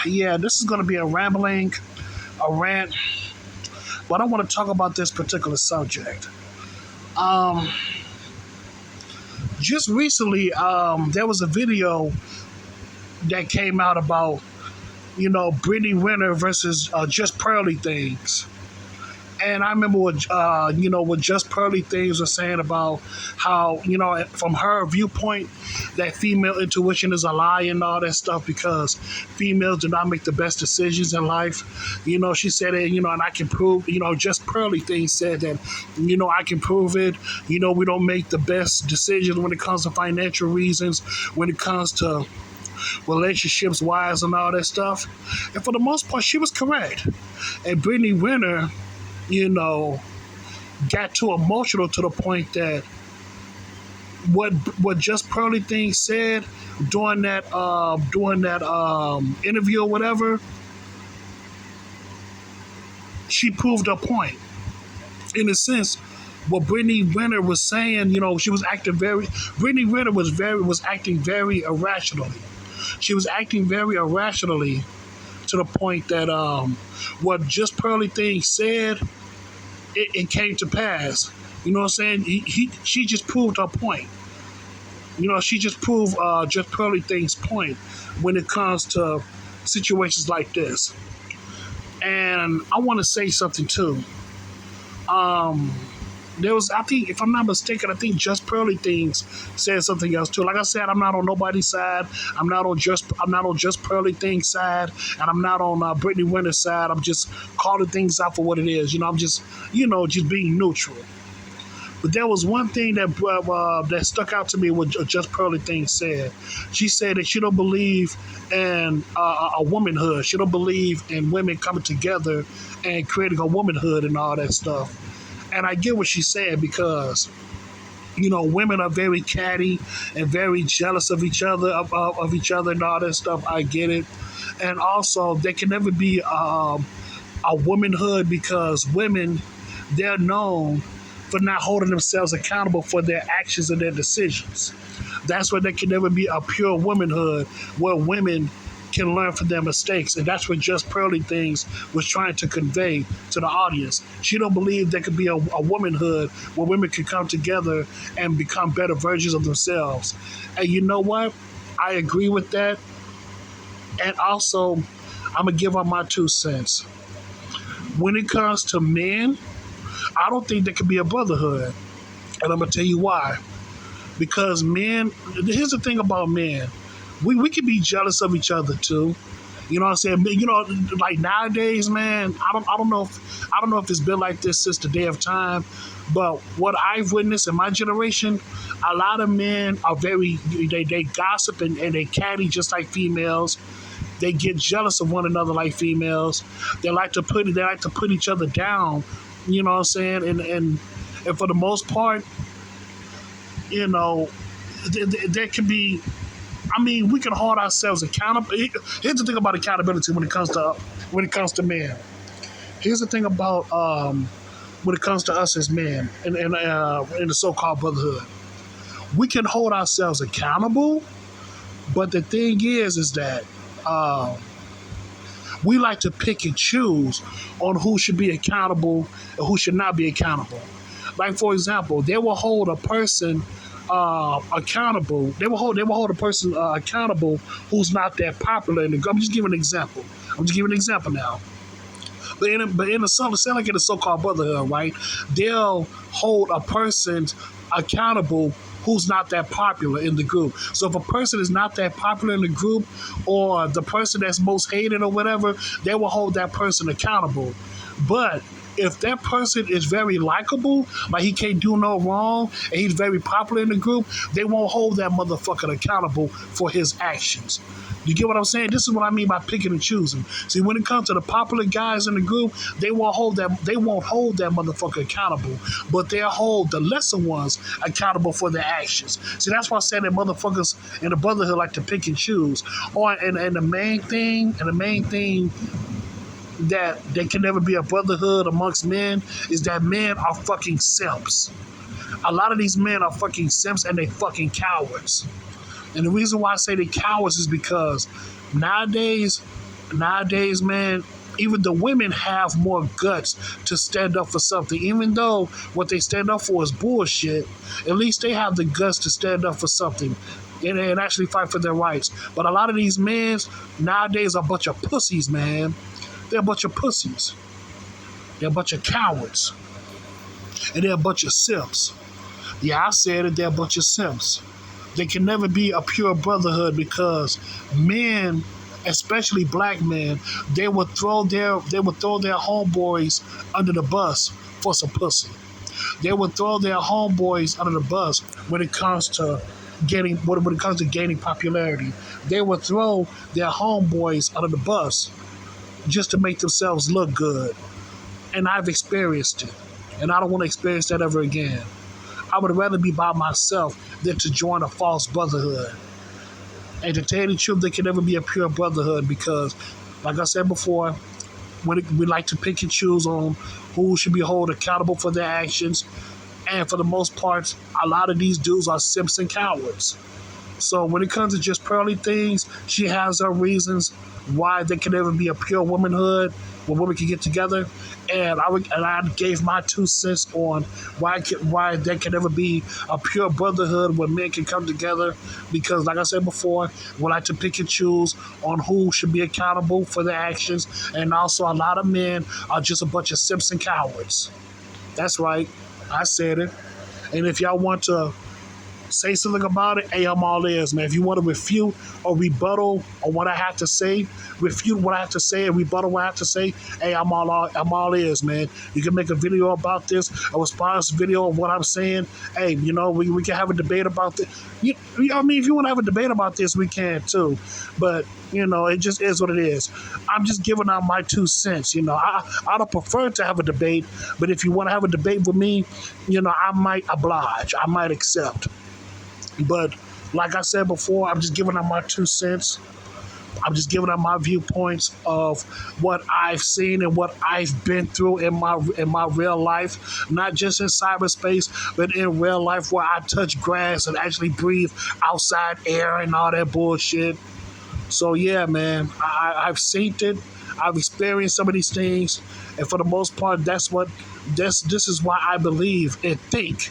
Yeah, this is going to be a rant, but I want to talk about this particular subject. Um, just recently, there was a video that came out about, Brittany Renner versus Just Pearly Things. And I remember what Just Pearly Things was saying about how, from her viewpoint, that female intuition is a lie and all that stuff because females do not make the best decisions in life. She said it, and I can prove, Just Pearly Things said that, I can prove it. We don't make the best decisions when it comes to financial reasons, when it comes to relationships wise and all that stuff. And for the most part, she was correct. And Brittany Renner, you know, got too emotional to the point that what Just Pearly Thing said during that interview or whatever, she proved her point. In a sense, what Brittany Renner was saying, she was acting very. Brittany Renner was acting very irrationally. She was acting very irrationally to the point that what Just Pearly Thing said, it came to pass. You know what I'm saying? She just proved her point. She just proved Just Pearly Thing's point when it comes to situations like this. And I want to say something too. There was, I think, if I'm not mistaken, I think Just Pearly Things said something else too. Like I said, I'm not on nobody's side. I'm not on Just Pearly Things side, and I'm not on Brittany Renner's side. I'm just calling things out for what it is. I'm just, just being neutral. But there was one thing that stuck out to me. What Just Pearly Things said. She said that she don't believe in a womanhood. She don't believe in women coming together and creating a womanhood and all that stuff. And I get what she said because, women are very catty and very jealous of each other, of each other and all that stuff. I get it. And also, there can never be a womanhood because women, they're known for not holding themselves accountable for their actions and their decisions. That's why there can never be a pure womanhood where women can learn from their mistakes. And that's what Just Pearly Things was trying to convey to the audience. She don't believe there could be a womanhood where women can come together and become better versions of themselves. And you know what? I agree with that. And also, I'm going to give up my 2 cents. When it comes to men, I don't think there could be a brotherhood. And I'm going to tell you why. Because men, here's the thing about men. We can be jealous of each other too. You know what I'm saying? Like nowadays, man, I don't know if it's been like this since the day of time, but what I've witnessed in my generation, a lot of men are they gossip and they catty just like females. They get jealous of one another like females. They like to put each other down. You know what I'm saying? And for the most part, there can be. I mean, we can hold ourselves accountable. Here's the thing about accountability when it comes to men. Here's the thing about when it comes to us as men in the so-called brotherhood. We can hold ourselves accountable, but the thing is that we like to pick and choose on who should be accountable and who should not be accountable. Like, for example, they will hold a person accountable. They will hold a person accountable who's not that popular. I'm just giving an example. Now. But in the sound like in the so-called brotherhood, right? They'll hold a person accountable who's not that popular in the group. So if a person is not that popular in the group, or the person that's most hated or whatever, they will hold that person accountable. But if that person is very likable, like he can't do no wrong, and he's very popular in the group, they won't hold that motherfucker accountable for his actions. You get what I'm saying? This is what I mean by picking and choosing. See, when it comes to the popular guys in the group, they won't hold that motherfucker accountable, but they'll hold the lesser ones accountable for their actions. See, that's why I said that motherfuckers in the brotherhood like to pick and choose. And the main thing that there can never be a brotherhood amongst men is that men are fucking simps. A lot of these men are fucking simps and they fucking cowards. And the reason why I say they cowards is because nowadays, man, even the women have more guts to stand up for something. Even though what they stand up for is bullshit, at least they have the guts to stand up for something and actually fight for their rights. But a lot of these men nowadays are a bunch of pussies, man. They're a bunch of pussies. They're a bunch of cowards. And they're a bunch of simps. Yeah, I said it, they're a bunch of simps. They can never be a pure brotherhood because men, especially black men, they would throw their homeboys under the bus for some pussy. They would throw their homeboys under the bus when it comes to gaining popularity. They would throw their homeboys under the bus just to make themselves look good. And I've experienced it. And I don't want to experience that ever again. I would rather be by myself than to join a false brotherhood. And to tell you the truth, there can never be a pure brotherhood because, like I said before, we like to pick and choose on who should be held accountable for their actions. And for the most part, a lot of these dudes are simps and cowards. So when it comes to just pearly things, she has her reasons why there can never be a pure womanhood where women can get together. And I gave my 2 cents on why there can never be a pure brotherhood where men can come together. Because, like I said before, we like to pick and choose on who should be accountable for their actions. And also, a lot of men are just a bunch of simps and cowards. That's right. I said it. And if y'all want to say something about it, hey, I'm all ears, man. If you want to refute or rebuttal on what I have to say, refute what I have to say and rebuttal what I have to say, hey, I'm all ears, man. You can make a video about this, a response video of what I'm saying. Hey, we can have a debate about this. If you want to have a debate about this, we can too. But, it just is what it is. I'm just giving out my 2 cents. I'd have preferred to have a debate, but if you want to have a debate with me, I might oblige. I might accept. But like I said before, I'm just giving out my 2 cents. I'm just giving out my viewpoints of what I've seen and what I've been through in my real life, not just in cyberspace, but in real life where I touch grass and actually breathe outside air and all that bullshit. So yeah, man, I've seen it. I've experienced some of these things, and for the most part, this is why I believe and think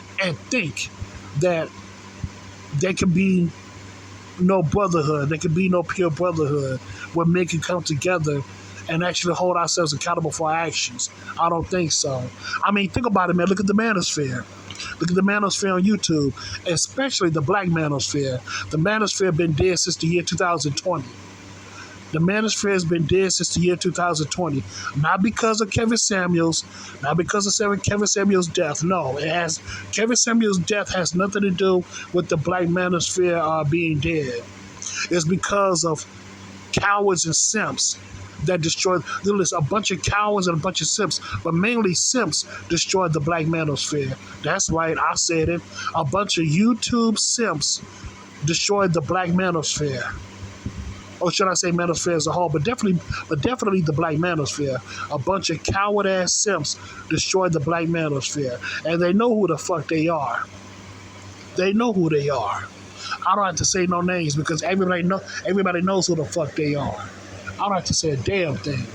that there can be no brotherhood. There can be no pure brotherhood where men can come together and actually hold ourselves accountable for our actions. I don't think so. I mean, think about it, man. Look at the manosphere. Look at the manosphere on YouTube, especially the black manosphere. The manosphere been dead since the year 2020. The manosphere has been dead since the year 2020. Not because of Kevin Samuels, not because of Kevin Samuels' death. No, Kevin Samuels' death has nothing to do with the black manosphere being dead. It's because of cowards and simps that destroyed. There's a bunch of cowards and a bunch of simps, but mainly simps destroyed the black manosphere. That's right, I said it. A bunch of YouTube simps destroyed the black manosphere. Or should I say manosphere as a whole, but definitely the black manosphere. A bunch of coward-ass simps destroyed the black manosphere. And they know who the fuck they are. They know who they are. I don't have to say no names because everybody knows who the fuck they are. I don't have to say a damn thing.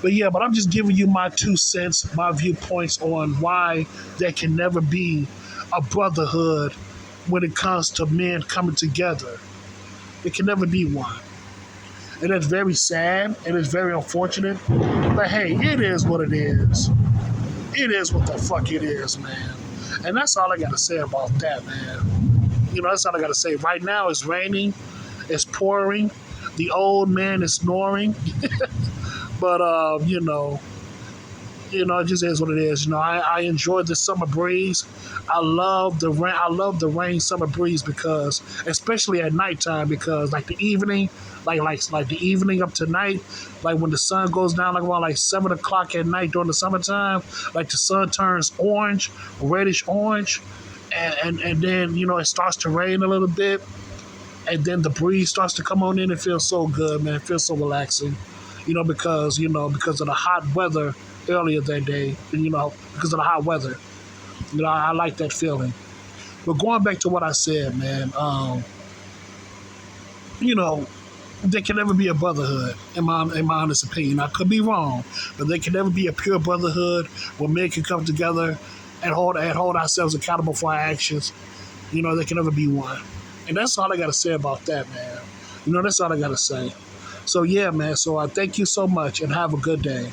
But I'm just giving you my 2 cents, my viewpoints on why there can never be a brotherhood when it comes to men coming together. It can never be one. And it's very sad and it's very unfortunate. But hey, it is what it is. It is what the fuck it is, man. And that's all I got to say about that, man. That's all I got to say. Right now it's raining. It's pouring. The old man is snoring. But, it just is what it is. I enjoy the summer breeze. I love the rain. I love the rain summer breeze because, especially at nighttime, because like the evening, like the evening up to night, like when the sun goes down, like around like 7 o'clock at night during the summertime, like the sun turns orange, reddish orange, and then it starts to rain a little bit, and then the breeze starts to come on in. It feels so good, man. It feels so relaxing, because of the hot weather earlier that day, because of the hot weather. I like that feeling. But going back to what I said, man, you know, there can never be a brotherhood, in my honest opinion. I could be wrong, but there can never be a pure brotherhood where men can come together and hold ourselves accountable for our actions. There can never be one. And that's all I got to say about that, man. That's all I got to say. So, yeah, man. So, I thank you so much and have a good day.